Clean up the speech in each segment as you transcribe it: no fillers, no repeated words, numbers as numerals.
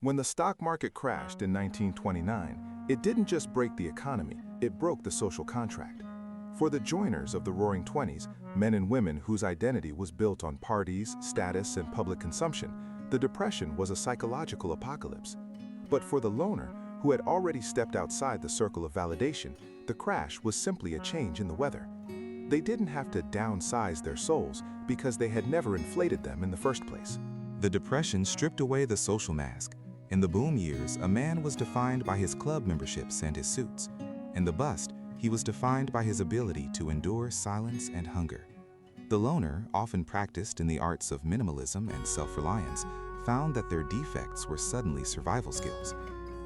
When the stock market crashed in 1929, it didn't just break the economy, it broke the social contract. For the joiners of the Roaring Twenties, men and women whose identity was built on parties, status, and public consumption, the Depression was a psychological apocalypse. But for the loner, who had already stepped outside the circle of validation, the crash was simply a change in the weather. They didn't have to downsize their souls because they had never inflated them in the first place. The Depression stripped away the social mask. In the boom years, a man was defined by his club memberships and his suits. In the bust, he was defined by his ability to endure silence and hunger. The loner, often practiced in the arts of minimalism and self-reliance, found that their defects were suddenly survival skills.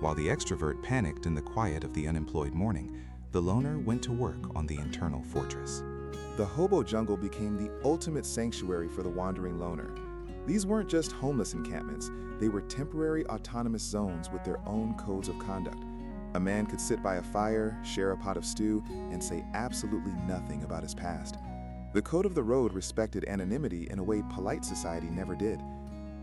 While the extrovert panicked in the quiet of the unemployed morning, the loner went to work on the internal fortress. The hobo jungle became the ultimate sanctuary for the wandering loner. These weren't just homeless encampments, they were temporary autonomous zones with their own codes of conduct. A man could sit by a fire, share a pot of stew, and say absolutely nothing about his past. The code of the road respected anonymity in a way polite society never did.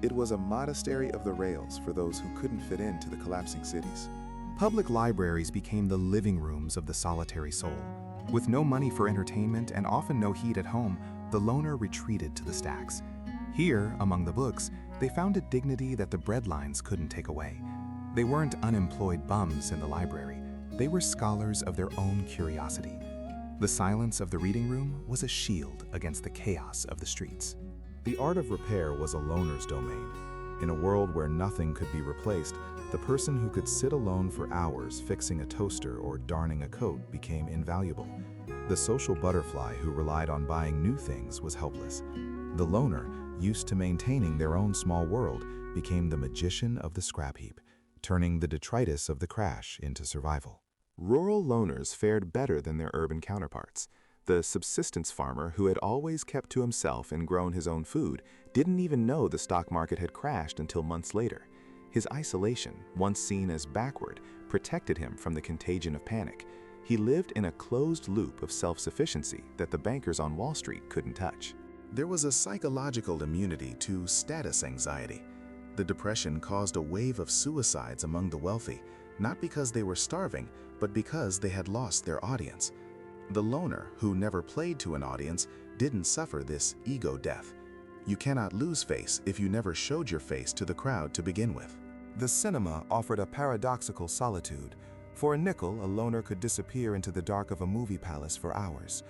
It was a monastery of the rails for those who couldn't fit into the collapsing cities. Public libraries became the living rooms of the solitary soul. With no money for entertainment and often no heat at home, the loner retreated to the stacks. Here, among the books, they found a dignity that the breadlines couldn't take away. They weren't unemployed bums in the library. They were scholars of their own curiosity. The silence of the reading room was a shield against the chaos of the streets. The art of repair was a loner's domain. In a world where nothing could be replaced, the person who could sit alone for hours fixing a toaster or darning a coat became invaluable. The social butterfly who relied on buying new things was helpless. The loner, used to maintaining their own small world, became the magician of the scrap heap, turning the detritus of the crash into survival. Rural loners fared better than their urban counterparts. The subsistence farmer who had always kept to himself and grown his own food didn't even know the stock market had crashed until months later. His isolation, once seen as backward, protected him from the contagion of panic. He lived in a closed loop of self-sufficiency that the bankers on Wall Street couldn't touch. There was a psychological immunity to status anxiety. The Depression caused a wave of suicides among the wealthy, not because they were starving, but because they had lost their audience. The loner, who never played to an audience, didn't suffer this ego death. You cannot lose face if you never showed your face to the crowd to begin with. The cinema offered a paradoxical solitude. For a nickel, a loner could disappear into the dark of a movie palace for hours.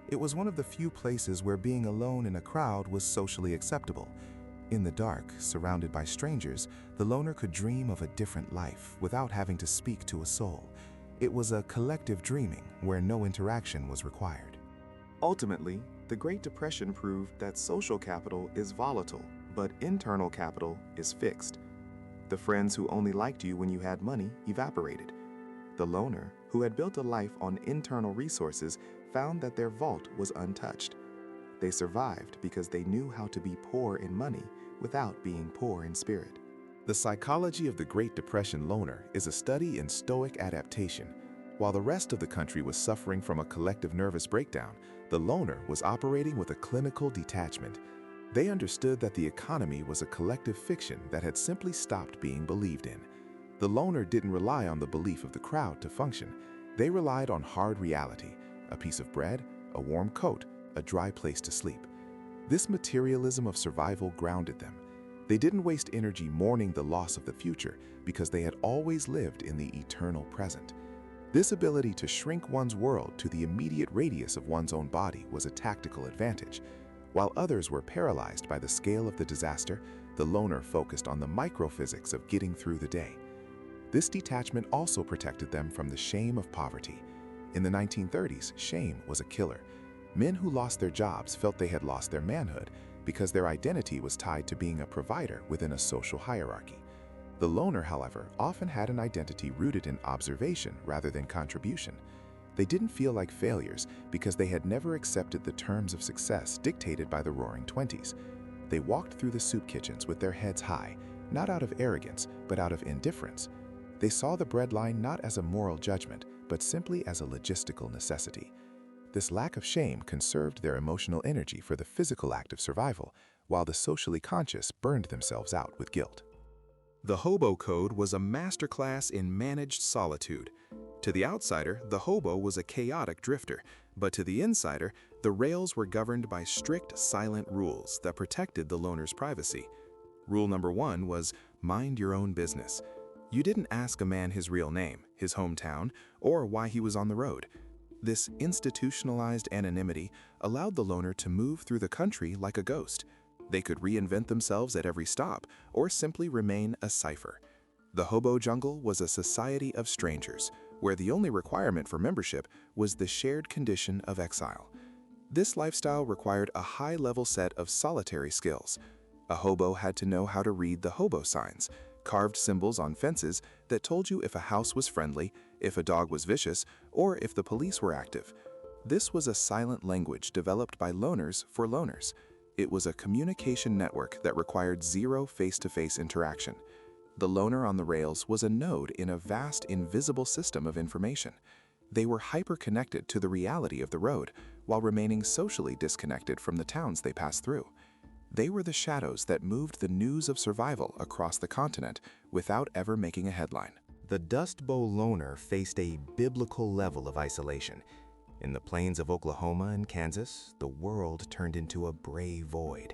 It was one of the few places where being alone in a crowd was socially acceptable. In the dark, surrounded by strangers, the loner could dream of a different life without having to speak to a soul. It was a collective dreaming where no interaction was required. Ultimately, the Great Depression proved that social capital is volatile, but internal capital is fixed. The friends who only liked you when you had money evaporated. The loner, who had built a life on internal resources, found that their vault was untouched. They survived because they knew how to be poor in money without being poor in spirit. The psychology of the Great Depression loner is a study in stoic adaptation. While the rest of the country was suffering from a collective nervous breakdown, the loner was operating with a clinical detachment. They understood that the economy was a collective fiction that had simply stopped being believed in. The loner didn't rely on the belief of the crowd to function. They relied on hard reality, a piece of bread, a warm coat, a dry place to sleep. This materialism of survival grounded them. They didn't waste energy mourning the loss of the future because they had always lived in the eternal present. This ability to shrink one's world to the immediate radius of one's own body was a tactical advantage. While others were paralyzed by the scale of the disaster, the loner focused on the microphysics of getting through the day. This detachment also protected them from the shame of poverty. In the 1930s, shame was a killer. Men who lost their jobs felt they had lost their manhood because their identity was tied to being a provider within a social hierarchy. The loner, however, often had an identity rooted in observation rather than contribution. They didn't feel like failures because they had never accepted the terms of success dictated by the Roaring Twenties. They walked through the soup kitchens with their heads high, not out of arrogance, but out of indifference. They saw the breadline not as a moral judgment, but simply as a logistical necessity. This lack of shame conserved their emotional energy for the physical act of survival, while the socially conscious burned themselves out with guilt. The Hobo Code was a masterclass in managed solitude. To the outsider, the hobo was a chaotic drifter, but to the insider, the rails were governed by strict, silent rules that protected the loner's privacy. Rule number 1 was mind your own business. You didn't ask a man his real name, his hometown, or why he was on the road. This institutionalized anonymity allowed the loner to move through the country like a ghost. They could reinvent themselves at every stop, or simply remain a cipher. The hobo jungle was a society of strangers, where the only requirement for membership was the shared condition of exile. This lifestyle required a high-level set of solitary skills. A hobo had to know how to read the hobo signs, carved symbols on fences that told you if a house was friendly, if a dog was vicious, or if the police were active. This was a silent language developed by loners for loners. It was a communication network that required zero face-to-face interaction. The loner on the rails was a node in a vast, invisible system of information. They were hyper-connected to the reality of the road, while remaining socially disconnected from the towns they passed through. They were the shadows that moved the news of survival across the continent without ever making a headline. The Dust Bowl loner faced a biblical level of isolation. In the plains of Oklahoma and Kansas, the world turned into a gray void.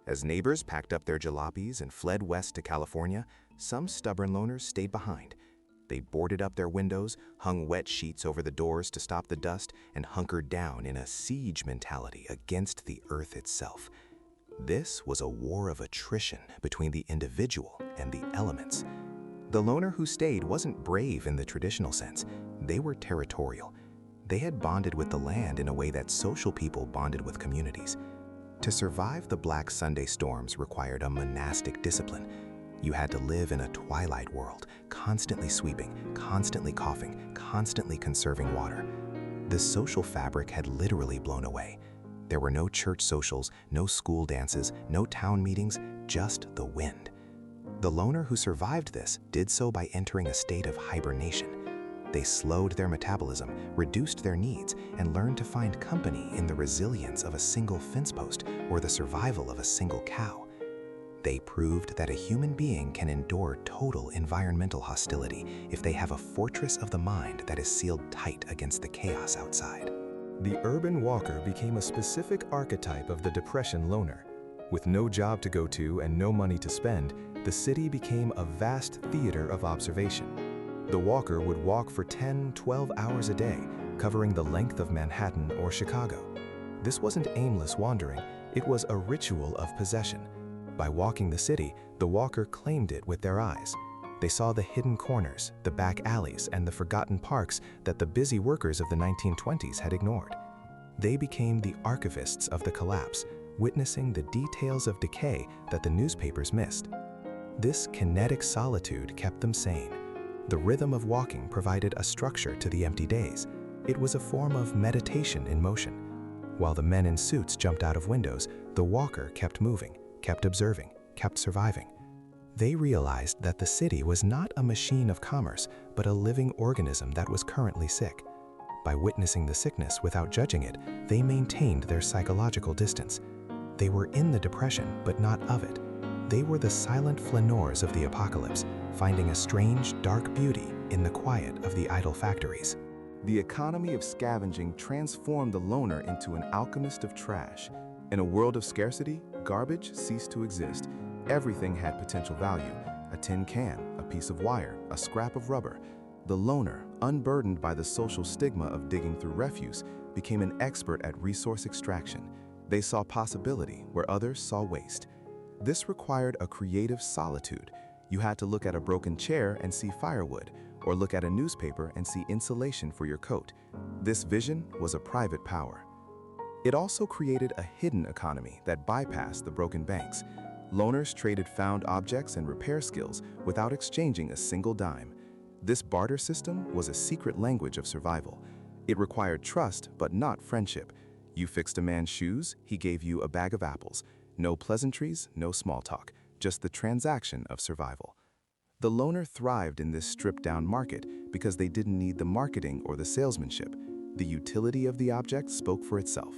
As neighbors packed up their jalopies and fled west to California, some stubborn loners stayed behind. They boarded up their windows, hung wet sheets over the doors to stop the dust, and hunkered down in a siege mentality against the earth itself. This was a war of attrition between the individual and the elements. The loner who stayed wasn't brave in the traditional sense. They were territorial. They had bonded with the land in a way that social people bonded with communities. To survive the Black Sunday storms required a monastic discipline. You had to live in a twilight world, constantly sweeping, constantly coughing, constantly conserving water. The social fabric had literally blown away. There were no church socials, no school dances, no town meetings, just the wind. The loner who survived this did so by entering a state of hibernation. They slowed their metabolism, reduced their needs, and learned to find company in the resilience of a single fence post or the survival of a single cow. They proved that a human being can endure total environmental hostility if they have a fortress of the mind that is sealed tight against the chaos outside. The urban walker became a specific archetype of the Depression loner. With no job to go to and no money to spend, the city became a vast theater of observation. The walker would walk for 10, 12 hours a day, covering the length of Manhattan or Chicago. This wasn't aimless wandering, it was a ritual of possession. By walking the city, the walker claimed it with their eyes. They saw the hidden corners, the back alleys, and the forgotten parks that the busy workers of the 1920s had ignored. They became the archivists of the collapse, witnessing the details of decay that the newspapers missed. This kinetic solitude kept them sane. The rhythm of walking provided a structure to the empty days. It was a form of meditation in motion. While the men in suits jumped out of windows, the walker kept moving, kept observing, kept surviving. They realized that the city was not a machine of commerce, but a living organism that was currently sick. By witnessing the sickness without judging it, they maintained their psychological distance. They were in the depression, but not of it. They were the silent flaneurs of the apocalypse, finding a strange, dark beauty in the quiet of the idle factories. The economy of scavenging transformed the loner into an alchemist of trash. In a world of scarcity, garbage ceased to exist. Everything had potential value: a tin can, a piece of wire, a scrap of rubber. The loner, unburdened by the social stigma of digging through refuse, became an expert at resource extraction. They saw possibility where others saw waste. This required a creative solitude. You had to look at a broken chair and see firewood, or look at a newspaper and see insulation for your coat. This vision was a private power. It also created a hidden economy that bypassed the broken banks. Loners traded found objects and repair skills without exchanging a single dime. This barter system was a secret language of survival. It required trust, but not friendship. You fixed a man's shoes, he gave you a bag of apples. No pleasantries, no small talk, just the transaction of survival. The loner thrived in this stripped-down market because they didn't need the marketing or the salesmanship. The utility of the object spoke for itself.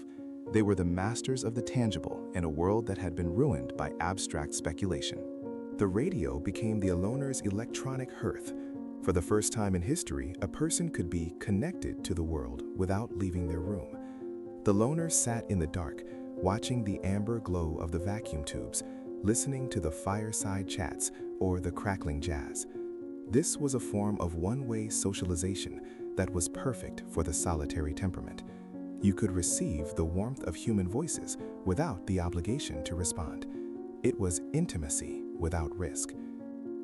They were the masters of the tangible in a world that had been ruined by abstract speculation. The radio became the aloner's electronic hearth. For the first time in history, a person could be connected to the world without leaving their room. The loner sat in the dark, watching the amber glow of the vacuum tubes, listening to the fireside chats or the crackling jazz. This was a form of one-way socialization that was perfect for the solitary temperament. You could receive the warmth of human voices without the obligation to respond. It was intimacy without risk.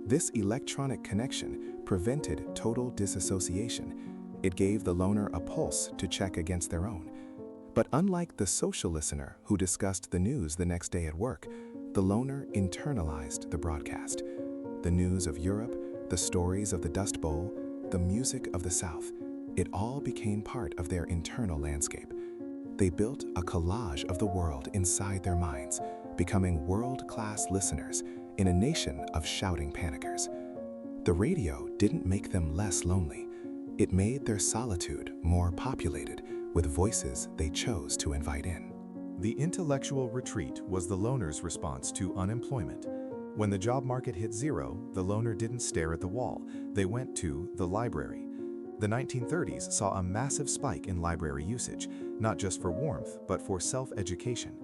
This electronic connection prevented total disassociation. It gave the loner a pulse to check against their own. But unlike the social listener who discussed the news the next day at work, the loner internalized the broadcast. The news of Europe, the stories of the Dust Bowl, the music of the South, it all became part of their internal landscape. They built a collage of the world inside their minds, becoming world-class listeners in a nation of shouting panickers. The radio didn't make them less lonely. It made their solitude more populated with voices they chose to invite in. The intellectual retreat was the loner's response to unemployment. When the job market hit zero, the loner didn't stare at the wall. They went to the library. The 1930s saw a massive spike in library usage, not just for warmth, but for self-education.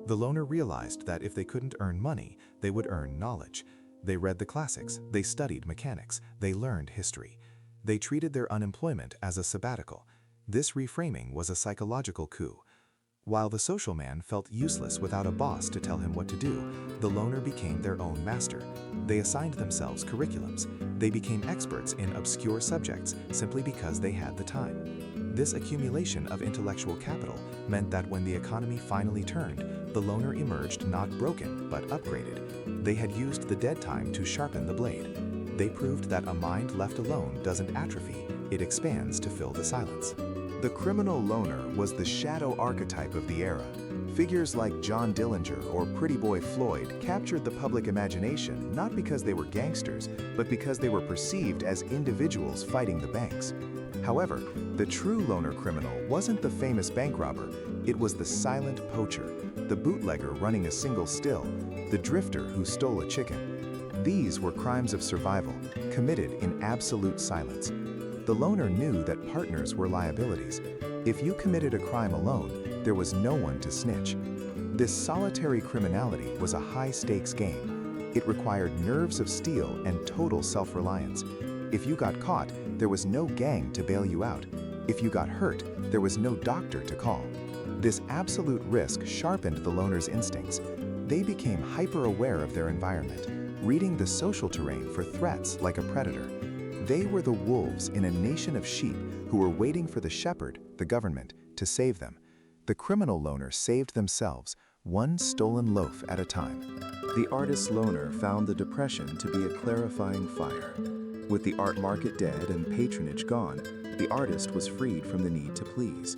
The loner realized that if they couldn't earn money, they would earn knowledge. They read the classics, they studied mechanics, they learned history. They treated their unemployment as a sabbatical. This reframing was a psychological coup. While the social man felt useless without a boss to tell him what to do, the loner became their own master. They assigned themselves curriculums. They became experts in obscure subjects simply because they had the time. This accumulation of intellectual capital meant that when the economy finally turned, the loner emerged not broken, but upgraded. They had used the dead time to sharpen the blade. They proved that a mind left alone doesn't atrophy, it expands to fill the silence. The criminal loner was the shadow archetype of the era. Figures like John Dillinger or Pretty Boy Floyd captured the public imagination not because they were gangsters, but because they were perceived as individuals fighting the banks. However, the true loner criminal wasn't the famous bank robber. It was the silent poacher, the bootlegger running a single still, the drifter who stole a chicken. These were crimes of survival, committed in absolute silence. The loner knew that partners were liabilities. If you committed a crime alone, there was no one to snitch. This solitary criminality was a high-stakes game. It required nerves of steel and total self-reliance. If you got caught, there was no gang to bail you out. If you got hurt, there was no doctor to call. This absolute risk sharpened the loner's instincts. They became hyper-aware of their environment, reading the social terrain for threats like a predator. They were the wolves in a nation of sheep who were waiting for the shepherd, the government, to save them. The criminal loner saved themselves, one stolen loaf at a time. The artist loner found the Depression to be a clarifying fire. With the art market dead and patronage gone, the artist was freed from the need to please.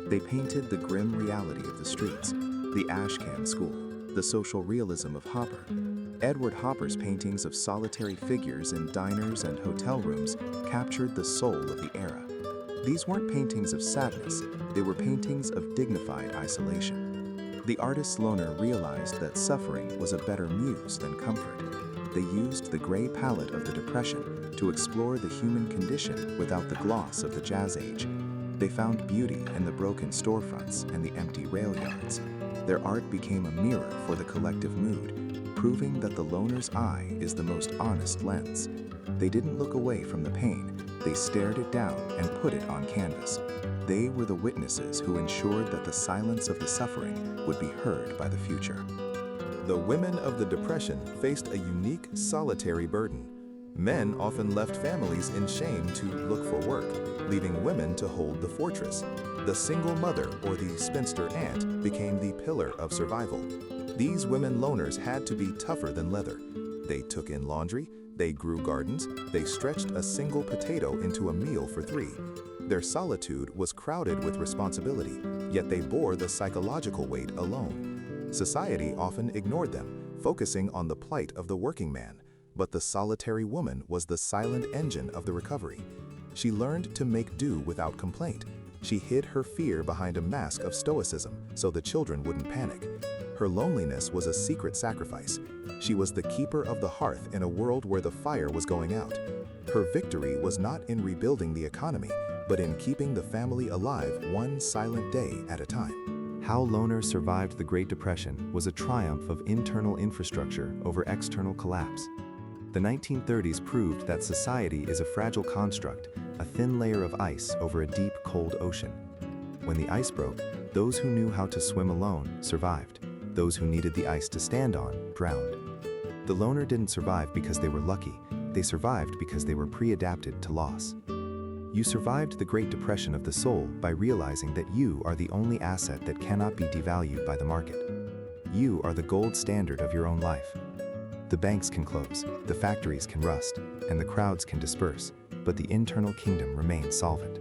They painted the grim reality of the streets, the ashcan school, the social realism of Hopper. Edward Hopper's paintings of solitary figures in diners and hotel rooms captured the soul of the era. These weren't paintings of sadness, they were paintings of dignified isolation. The artist's loner realized that suffering was a better muse than comfort. They used the gray palette of the Depression to explore the human condition without the gloss of the Jazz Age. They found beauty in the broken storefronts and the empty rail yards. Their art became a mirror for the collective mood, proving that the loner's eye is the most honest lens. They didn't look away from the pain, they stared it down and put it on canvas. They were the witnesses who ensured that the silence of the suffering would be heard by the future. The women of the Depression faced a unique, solitary burden. Men often left families in shame to look for work, leaving women to hold the fortress. The single mother or the spinster aunt became the pillar of survival. These women loners had to be tougher than leather. They took in laundry, they grew gardens, they stretched a single potato into a meal for three. Their solitude was crowded with responsibility, yet they bore the psychological weight alone. Society often ignored them, focusing on the plight of the working man. But the solitary woman was the silent engine of the recovery. She learned to make do without complaint, She hid her fear behind a mask of stoicism so the children wouldn't panic. Her loneliness was a secret sacrifice. She was the keeper of the hearth in a world where the fire was going out. Her victory was not in rebuilding the economy, but in keeping the family alive one silent day at a time. How loners survived the Great Depression was a triumph of internal infrastructure over external collapse. The 1930s proved that society is a fragile construct, a thin layer of ice over a deep, cold ocean. When the ice broke, those who knew how to swim alone survived. Those who needed the ice to stand on drowned. The loner didn't survive because they were lucky. They survived because they were pre-adapted to loss. You survived the Great Depression of the soul by realizing that you are the only asset that cannot be devalued by the market. You are the gold standard of your own life. The banks can close, the factories can rust, and the crowds can disperse, but the internal kingdom remains solvent.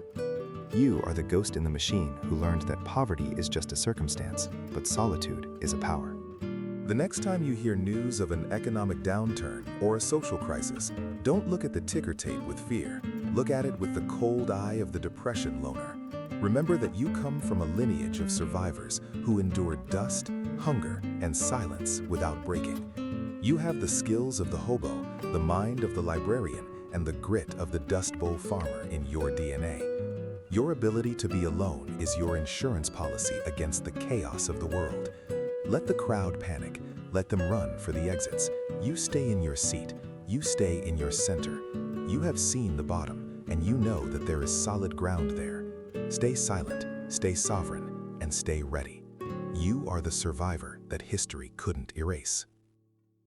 You are the ghost in the machine who learned that poverty is just a circumstance, but solitude is a power. The next time you hear news of an economic downturn or a social crisis, don't look at the ticker tape with fear. Look at it with the cold eye of the depression loner. Remember that you come from a lineage of survivors who endured dust, hunger, and silence without breaking. You have the skills of the hobo, the mind of the librarian, and the grit of the Dust Bowl farmer in your DNA. Your ability to be alone is your insurance policy against the chaos of the world. Let the crowd panic. Let them run for the exits. You stay in your seat. You stay in your center. You have seen the bottom, and you know that there is solid ground there. Stay silent, stay sovereign, and stay ready. You are the survivor that history couldn't erase.